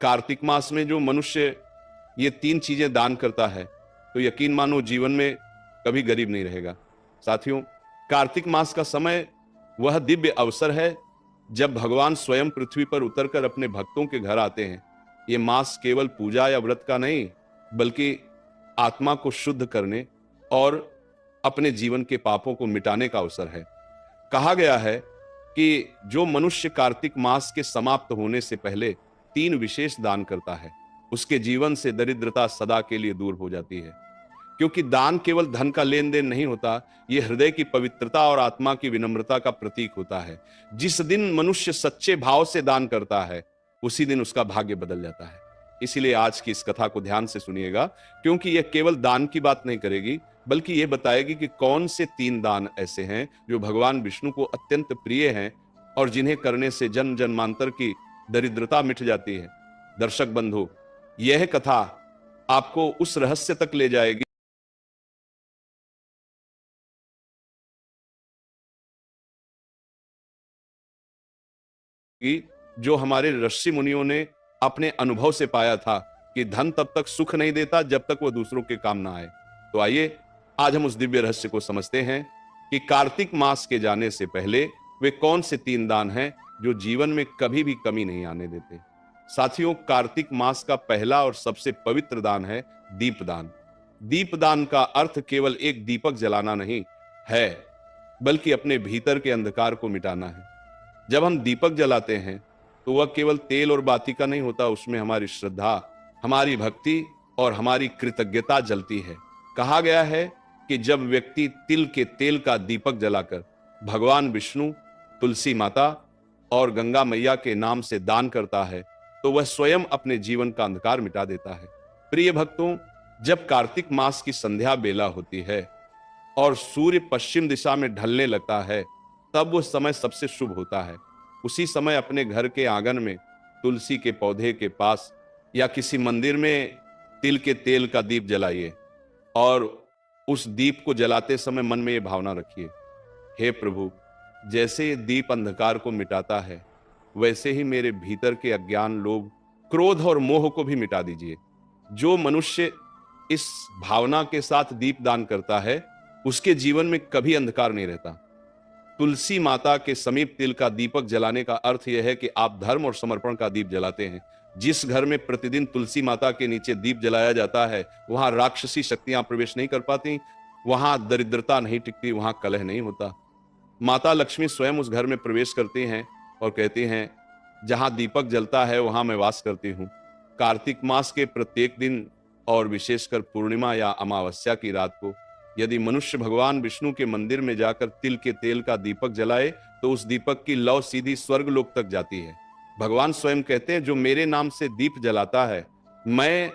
कार्तिक मास में जो मनुष्य ये 3 चीजें दान करता है तो यकीन मानो जीवन में कभी गरीब नहीं रहेगा। साथियों, कार्तिक मास का समय वह दिव्य अवसर है जब भगवान स्वयं पृथ्वी पर उतरकर अपने भक्तों के घर आते हैं। ये मास केवल पूजा या व्रत का नहीं, बल्कि आत्मा को शुद्ध करने और अपने जीवन के पापों को मिटाने का अवसर है। कहा गया है कि जो मनुष्य कार्तिक मास के समाप्त होने से पहले 3 विशेष दान करता है, उसके जीवन से दरिद्रता सदा के लिए दूर हो जाती है। क्योंकि दान केवल धन का लेन देन नहीं होता, यह हृदय की पवित्रता और आत्मा की विनम्रता का प्रतीक होता है। जिस दिन मनुष्य सच्चे भाव से दान करता है, उसी दिन उसका भाग्य बदल जाता है। इसीलिए आज की इस कथा को ध्यान से सुनिएगा, क्योंकि यह केवल दान की बात नहीं करेगी, बल्कि यह बताएगी कि कौन से 3 दान ऐसे हैं जो भगवान विष्णु को अत्यंत प्रिय हैं और जिन्हें करने से जन्म जन्मांतर की दरिद्रता मिट जाती है। दर्शक बंधु, यह कथा आपको उस रहस्य तक ले जाएगी कि जो हमारे ऋषि मुनियों ने अपने अनुभव से पाया था कि धन तब तक सुख नहीं देता जब तक वह दूसरों के काम ना आए। तो आइए आज हम उस दिव्य रहस्य को समझते हैं कि कार्तिक मास के जाने से पहले वे कौन से 3 दान हैं जो जीवन में कभी भी कमी नहीं आने देते। साथियों, कार्तिक मास का पहला और सबसे पवित्र दान है दीपदान। दीपदान का अर्थ केवल एक दीपक जलाना नहीं है, बल्कि अपने भीतर के अंधकार को मिटाना है। जब हम दीपक जलाते हैं तो वह केवल तेल और बाती का नहीं होता, उसमें हमारी श्रद्धा, हमारी भक्ति और हमारी कृतज्ञता जलती है। कहा गया है कि जब व्यक्ति तिल के तेल का दीपक जलाकर भगवान विष्णु, तुलसी माता और गंगा मैया के नाम से दान करता है तो वह स्वयं अपने जीवन का अंधकार मिटा देता है। प्रिय भक्तों, जब कार्तिक मास की संध्या बेला होती है और सूर्य पश्चिम दिशा में ढलने लगता है, तब वो समय सबसे शुभ होता है। उसी समय अपने घर के आंगन में तुलसी के पौधे के पास या किसी मंदिर में तिल के तेल का दीप जलाइए और उस दीप को जलाते समय मन में ये भावना रखिए, हे प्रभु, जैसे ये दीप अंधकार को मिटाता है, वैसे ही मेरे भीतर के अज्ञान, लोभ, क्रोध और मोह को भी मिटा दीजिए। जो मनुष्य इस भावना के साथ दीप दान करता है, उसके जीवन में कभी अंधकार नहीं रहता। तुलसी माता के समीप तिल का दीपक जलाने का अर्थ यह है कि आप धर्म और समर्पण का दीप जलाते हैं। जिस घर में प्रतिदिन तुलसी माता के नीचे दीप जलाया जाता है, वहां राक्षसी शक्तियां प्रवेश नहीं कर पाती, वहां दरिद्रता नहीं टिकती, वहां कलह नहीं होता। माता लक्ष्मी स्वयं उस घर में प्रवेश करती हैं और कहती हैं, जहां दीपक जलता है वहां मैं वास करती हूं। कार्तिक मास के प्रत्येक दिन और विशेषकर पूर्णिमा या अमावस्या की रात को यदि मनुष्य भगवान विष्णु के मंदिर में जाकर तिल के तेल का दीपक जलाए तो उस दीपक की लौ सीधी स्वर्ग लोक तक जाती है। भगवान स्वयं कहते हैं, जो मेरे नाम से दीप जलाता है, मैं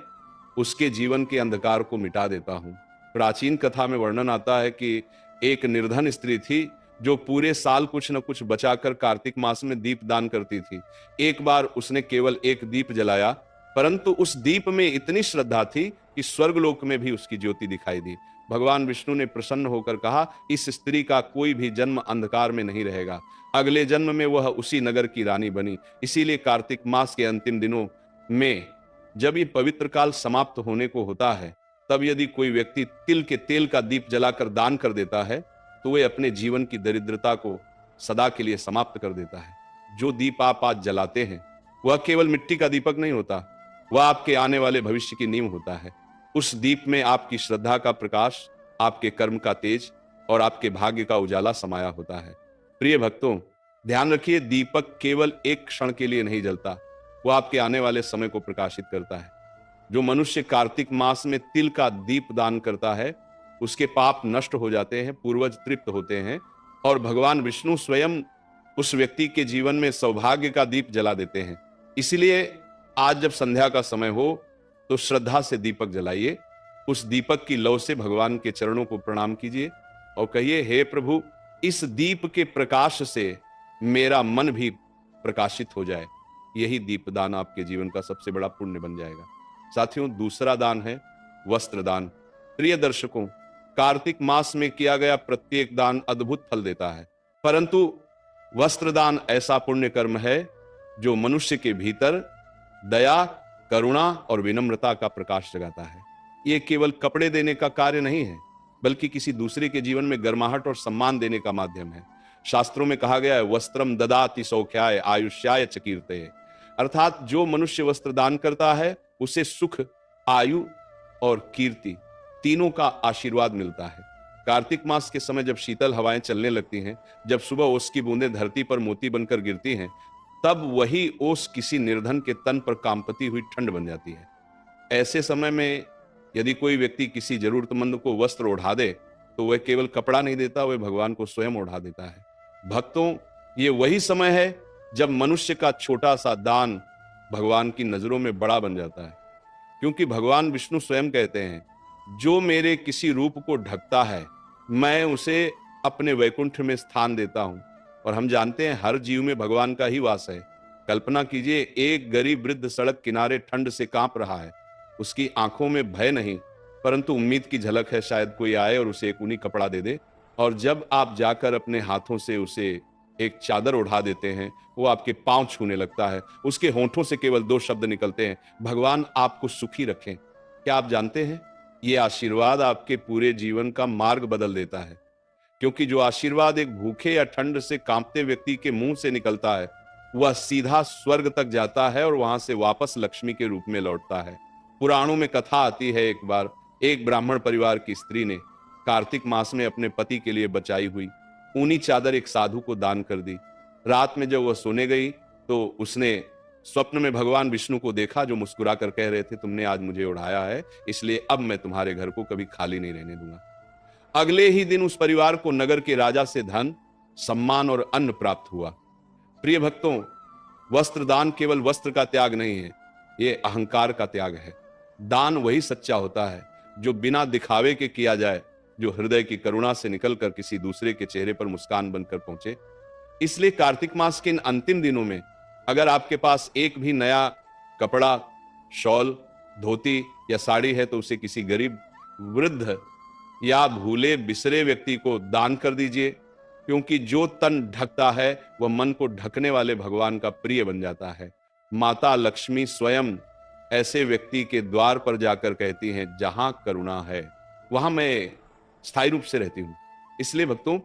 उसके जीवन के अंधकार को मिटा देता हूं। प्राचीन कथा में वर्णन आता है कि एक निर्धन स्त्री थी जो पूरे साल कुछ न कुछ बचाकर कार्तिक मास में दीप दान करती थी। एक बार उसने केवल एक दीप जलाया, परंतु उस दीप में इतनी श्रद्धा थी कि स्वर्गलोक में भी उसकी ज्योति दिखाई दी। भगवान विष्णु ने प्रसन्न होकर कहा, इस स्त्री का कोई भी जन्म अंधकार में नहीं रहेगा, अगले जन्म में वह उसी नगर की रानी बनी। इसीलिए कार्तिक मास के अंतिम दिनों में जब ये पवित्र काल समाप्त होने को होता है, तब यदि कोई व्यक्ति तिल के तेल का दीप जलाकर दान कर देता है तो वह अपने जीवन की दरिद्रता को सदा के लिए समाप्त कर देता है। जो दीप आप आज जलाते हैं वह केवल मिट्टी का दीपक नहीं होता, वह आपके आने वाले भविष्य की नींव होता है। उस दीप में आपकी श्रद्धा का प्रकाश, आपके कर्म का तेज और आपके भाग्य का उजाला समाया होता है। प्रिय भक्तों, ध्यान रखिए, दीपक केवल एक क्षण के लिए नहीं जलता, वह आपके आने वाले समय को प्रकाशित करता है। जो मनुष्य कार्तिक मास में तिल का दीप दान करता है, उसके पाप नष्ट हो जाते हैं, पूर्वज तृप्त होते हैं और भगवान विष्णु स्वयं उस व्यक्ति के जीवन में सौभाग्य का दीप जला देते हैं। इसलिए आज जब संध्या का समय हो तो श्रद्धा से दीपक जलाइए, उस दीपक की लौ से भगवान के चरणों को प्रणाम कीजिए और कहिए, हे प्रभु, इस दीप के प्रकाश से मेरा मन भी प्रकाशित हो जाए। यही दीपदान आपके जीवन का सबसे बड़ा पुण्य बन जाएगा। साथियों, दूसरा दान है वस्त्र दान। प्रिय दर्शकों, कार्तिक मास में किया गया प्रत्येक दान अद्भुत फल देता है, परंतु वस्त्र दान ऐसा पुण्य कर्म है जो मनुष्य के भीतर दया, करुणा और विनम्रता का प्रकाश जगाता है। ये केवल कपड़े देने का कार्य नहीं है, बल्कि किसी दूसरे के जीवन में गर्माहट और सम्मान देने का माध्यम है। शास्त्रों में कहा गया है, वस्त्रम ददाति सौख्याय आयुष्याय च कीर्तये। अर्थात जो मनुष्य वस्त्र दान करता है उसे सुख, आयु और कीर्ति तीनों का आशीर्वाद मिलता है। कार्तिक मास के समय जब शीतल हवाएं चलने लगती हैं, जब सुबह ओस की बूंदें धरती पर मोती बनकर गिरती हैं, तब वही ओस किसी निर्धन के तन पर कांपती हुई ठंड बन जाती है। ऐसे समय में यदि कोई व्यक्ति किसी जरूरतमंद को वस्त्र ओढ़ा दे, तो वह केवल कपड़ा नहीं देता, वह भगवान को स्वयं ओढ़ा देता है। भक्तों, ये वही समय है जब मनुष्य का छोटा सा दान भगवान की नजरों में बड़ा बन जाता है, क्योंकि भगवान विष्णु स्वयं कहते हैं, जो मेरे किसी रूप को ढकता है मैं उसे अपने वैकुंठ में स्थान देता हूं। और हम जानते हैं हर जीव में भगवान का ही वास है। कल्पना कीजिए, एक गरीब वृद्ध सड़क किनारे ठंड से कांप रहा है। उसकी आंखों में भय नहीं, परंतु उम्मीद की झलक है, शायद कोई आए और उसे एक ऊनी कपड़ा दे दे। और जब आप जाकर अपने हाथों से उसे एक चादर उड़ा देते हैं, वो आपके पांव छूने लगता है। उसके होंठों से केवल 2 शब्द निकलते हैं, भगवान आपको सुखी रखें। क्या आप जानते हैं, ये आशीर्वाद आपके पूरे जीवन का मार्ग बदल देता है, क्योंकि जो आशीर्वाद एक भूखे या ठंड से कांपते व्यक्ति के मुंह से निकलता है, वह सीधा स्वर्ग तक जाता है और वहां से वापस लक्ष्मी के रूप में लौटता है। पुराणों में कथा आती है, एक बार एक ब्राह्मण परिवार की स्त्री ने कार्तिक मास में अपने पति के लिए बचाई हुई ऊनी चादर एक साधु को दान कर दी। रात में जब वह सोने गई तो उसने स्वप्न में भगवान विष्णु को देखा, जो मुस्कुराकर कह रहे थे, तुमने आज मुझे उड़ाया है, इसलिए अब मैं तुम्हारे घर को कभी खाली नहीं रहने दूंगा। अगले ही दिन उस परिवार को नगर के राजा से धन, सम्मान और अन्न प्राप्त हुआ। प्रिय भक्तों, वस्त्र दान केवल वस्त्र का त्याग नहीं है, ये अहंकार का त्याग है। दान वही सच्चा होता है जो बिना दिखावे के किया जाए, जो हृदय की करुणा से निकलकर किसी दूसरे के चेहरे पर मुस्कान बनकर पहुंचे। इसलिए कार्तिक मास के इन अंतिम दिनों में अगर आपके पास एक भी नया कपड़ा, शॉल, धोती या साड़ी है, तो उसे किसी गरीब, वृद्ध या भूले बिसरे व्यक्ति को दान कर दीजिए, क्योंकि जो तन ढकता है वह मन को ढकने वाले भगवान का प्रिय बन जाता है। माता लक्ष्मी स्वयं ऐसे व्यक्ति के द्वार पर जाकर कहती हैं, जहां करुणा है वहां मैं स्थायी रूप से रहती हूं। इसलिए भक्तों,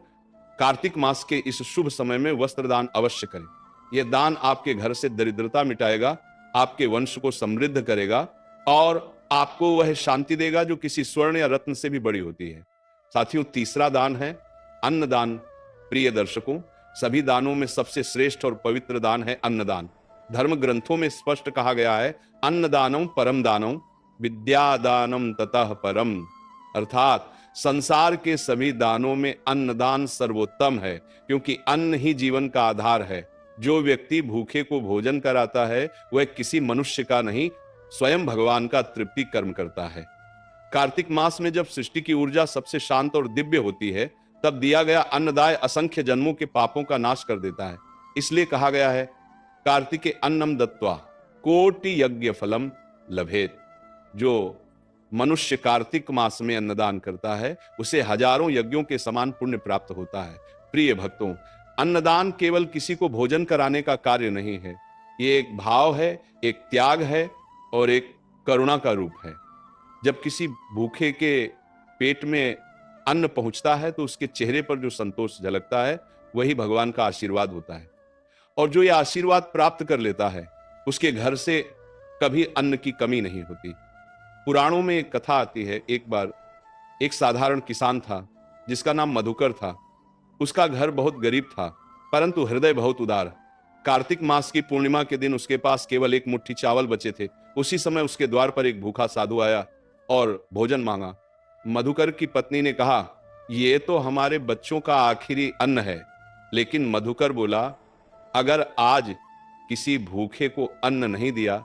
कार्तिक मास के इस शुभ समय में वस्त्र दान अवश्य करें। यह दान आपके घर से दरिद्रता मिटाएगा, आपके वंश को समृद्ध करेगा और आपको वह शांति देगा जो किसी स्वर्ण या रत्न से भी बड़ी होती है। साथियों, तीसरा दान है अन्नदान। प्रिय दर्शकों, सभी दानों में सबसे श्रेष्ठ और पवित्र दान है अन्नदान। धर्म ग्रंथों में स्पष्ट कहा गया है, अन्नदानम परम दानम विद्यादानम ततः परम। अर्थात संसार के सभी दानों में अन्नदान सर्वोत्तम है, क्योंकि अन्न ही जीवन का आधार है। जो व्यक्ति भूखे को भोजन कराता है वह किसी मनुष्य का नहीं, स्वयं भगवान का तृप्ति कर्म करता है। कार्तिक मास में जब सृष्टि की ऊर्जा सबसे शांत और दिव्य होती है, तब दिया गया अन्नदाय असंख्य जन्मों के पापों का नाश कर देता है। इसलिए कहा गया है, कार्तिके अन्नम दत्वा कोटि यज्ञ फलम लभेत। जो मनुष्य कार्तिक मास में अन्नदान करता है उसे हजारों यज्ञों के समान पुण्य प्राप्त होता है। प्रिय भक्तों, अन्नदान केवल किसी को भोजन कराने का कार्य नहीं है, ये एक भाव है, एक त्याग है और एक करुणा का रूप है। जब किसी भूखे के पेट में अन्न पहुंचता है तो उसके चेहरे पर जो संतोष झलकता है वही भगवान का आशीर्वाद होता है। और जो यह आशीर्वाद प्राप्त कर लेता है उसके घर से कभी अन्न की कमी नहीं होती। पुराणों में एक कथा आती है, एक बार एक साधारण किसान था जिसका नाम मधुकर था। उसका घर बहुत गरीब था, परंतु हृदय बहुत उदार। कार्तिक मास की पूर्णिमा के दिन उसके पास केवल एक मुट्ठी चावल बचे थे। उसी समय उसके द्वार पर एक भूखा साधु आया और भोजन मांगा। मधुकर की पत्नी ने कहा, ये तो हमारे बच्चों का आखिरी अन्न है। लेकिन मधुकर बोला, अगर आज किसी भूखे को अन्न नहीं दिया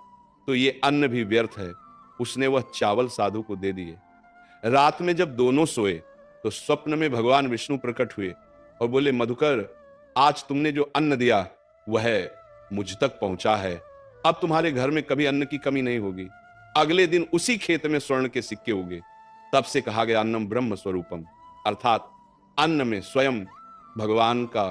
तो ये अन्न भी व्यर्थ है। उसने वह चावल साधु को दे दिए। रात में जब दोनों सोए तो स्वप्न में भगवान विष्णु प्रकट हुए और बोले, मधुकर, आज तुमने जो अन्न दिया वह मुझ तक पहुंचा है। अब तुम्हारे घर में कभी अन्न की कमी नहीं होगी। अगले दिन उसी खेत में स्वर्ण के सिक्के उगे। तब से कहा गया, अन्नम ब्रह्म स्वरूपम, अर्थात अन्न में स्वयं भगवान का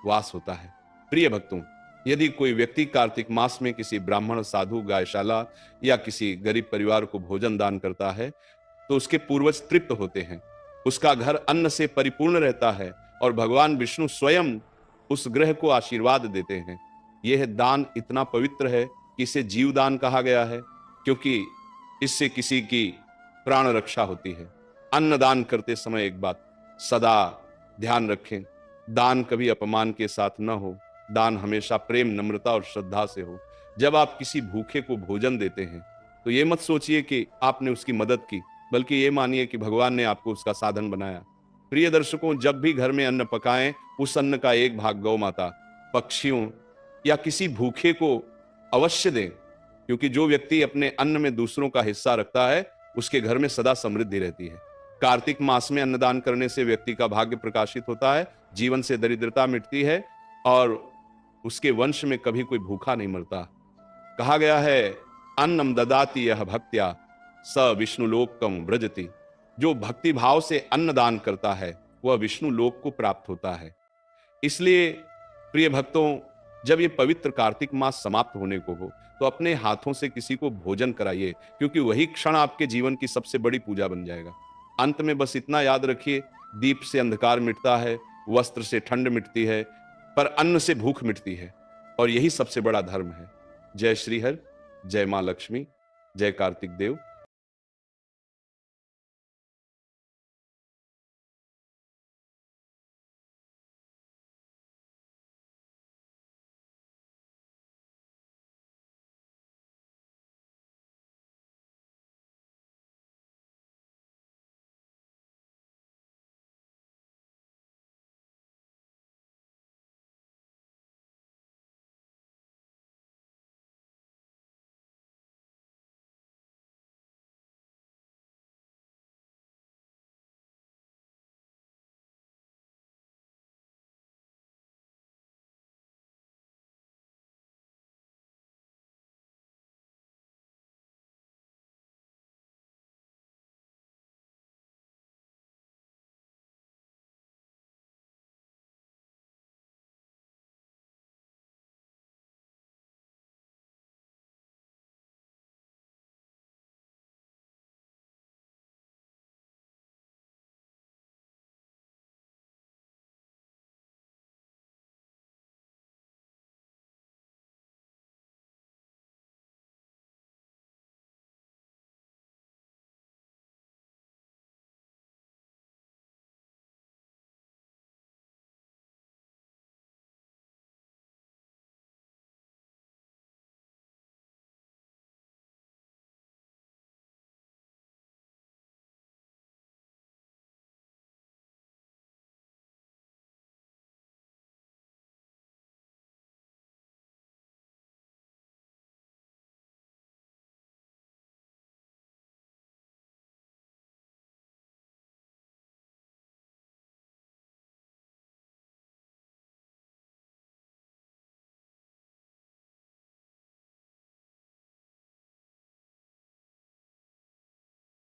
वास होता है। प्रिय भक्तों, यदि कोई व्यक्ति कार्तिक मास में किसी ब्राह्मण, साधु, गायशाला या किसी गरीब परिवार को भोजन दान करता है तो उसके पूर्वज तृप्त होते हैं, उसका घर अन्न से परिपूर्ण रहता है और भगवान विष्णु स्वयं उस ग्रह को आशीर्वाद देते हैं। यह दान इतना पवित्र है कि इसे जीवदान कहा गया है, क्योंकि इससे किसी की प्राण रक्षा होती है। अन्न दान करते समय एक बात सदा ध्यान रखें, दान कभी अपमान के साथ न हो, दान हमेशा प्रेम, नम्रता और श्रद्धा से हो। जब आप किसी भूखे को भोजन देते हैं तो ये मत सोचिए कि आपने उसकी मदद की, बल्कि ये मानिए कि भगवान ने आपको उसका साधन बनाया। प्रिय दर्शकों, जब भी घर में अन्न पकाएं, उस अन्न का एक भाग गौ माता, पक्षियों या किसी भूखे को अवश्य दें, क्योंकि जो व्यक्ति अपने अन्न में दूसरों का हिस्सा रखता है उसके घर में सदा समृद्धि रहती है। कार्तिक मास में अन्नदान करने से व्यक्ति का भाग्य प्रकाशित होता है, जीवन से दरिद्रता मिटती है और उसके वंश में कभी कोई भूखा नहीं मरता। कहा गया है, अन्नम ददाति यह भक्त्या स विष्णु लोकम व्रजति। जो भक्ति भाव से अन्न दान करता है वह विष्णु लोक को प्राप्त होता है। इसलिए प्रिय भक्तों, जब ये पवित्र कार्तिक मास समाप्त होने को हो तो अपने हाथों से किसी को भोजन कराइए, क्योंकि वही क्षण आपके जीवन की सबसे बड़ी पूजा बन जाएगा। अंत में बस इतना याद रखिए, दीप से अंधकार मिटता है, वस्त्र से ठंड मिटती है, पर अन्न से भूख मिटती है, और यही सबसे बड़ा धर्म है। जय श्री हरि, जय मां लक्ष्मी, जय कार्तिक देव।